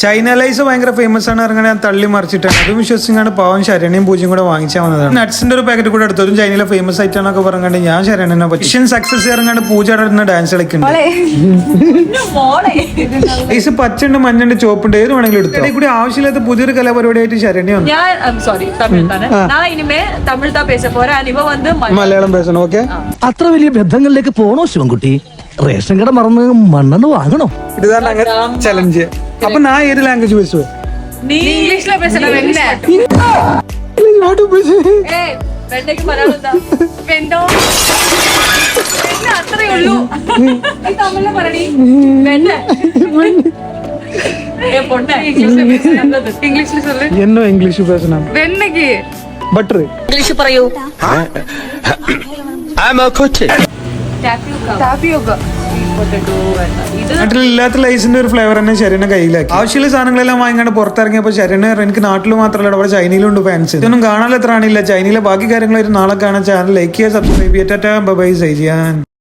China lies ഭയങ്കര famous ആണ് ഇറങ്ങാൻ തള്ളി മറിച്ചിട്ടാണ് അതും വിശ്വസിച്ചാണ് പാവം ശരണ്യം പൂജ്യം കൂടെ വാങ്ങിച്ചാൽ വന്നതാണ്. നട്സിന്റെ ഒരു പാക്കറ്റ് കൂടെ എടുത്തതും ചൈനയിലെ ഫേമസ് ആയിട്ടാണൊക്കെ പറഞ്ഞാണ്ട് ഞാൻ ശരണ്യനെ പറ്റി സക്സസ് ഇറങ്ങാണ്ട് പൂജ നടന്ന ഡാൻസ് കളിക്കുന്നുണ്ട്. ലൈസ് പച്ചുണ്ട് മഞ്ഞുണ്ട് ചോപ്പുണ്ട് ഏത് വേണമെങ്കിലും എടുത്തു. അതിൽ കൂടി ആവശ്യമില്ലാത്ത പുതിയൊരു കലാപരിപാടിയായിട്ട് ശരണ്യം മലയാളം പേശണം. ഓക്കെ, അത്ര വലിയ ബന്ധങ്ങളിലേക്ക് പോണോ ശിവൻകുട്ടി? റേഷൻ കട മറന്ന് മണ്ണെണ്ണ വാങ്ങണോ? ഇതാണ് അങ്ങനെ ചലഞ്ച്. അപ്പൊ ഞാൻ ഏത് ലാംഗ്വേജ് പേശുവേ? എന്നോ ഇംഗ്ലീഷ് പേശണം. ബട്ടർ ഇംഗ്ലീഷ് പറയൂ. നാട്ടിലില്ലാത്ത ലൈസിന്റെ ഒരു ഫ്ലേവർ തന്നെ ശരണ്യ കയ്യിലാക്കി. ആവശ്യമുള്ള സാധനങ്ങളെല്ലാം വാങ്ങിക്കാണ്ട് പുറത്തിറങ്ങിയപ്പോൾ ശരണ്യ എനിക്ക് നാട്ടിൽ മാത്രമല്ല അവിടെ ചൈനയിലുണ്ട് ഫാൻസ്. ഇതൊന്നും കാണാൻ എത്ര ആണില്ല. ചൈനയിലെ ബാക്കി കാര്യങ്ങൾ നാളെ കാണാൻ ചാനൽ ലൈക്ക് ചെയ്യുക, സബ്സ്ക്രൈബ് ചെയ്യാൻ. ബൈ സൈജിയാൻ.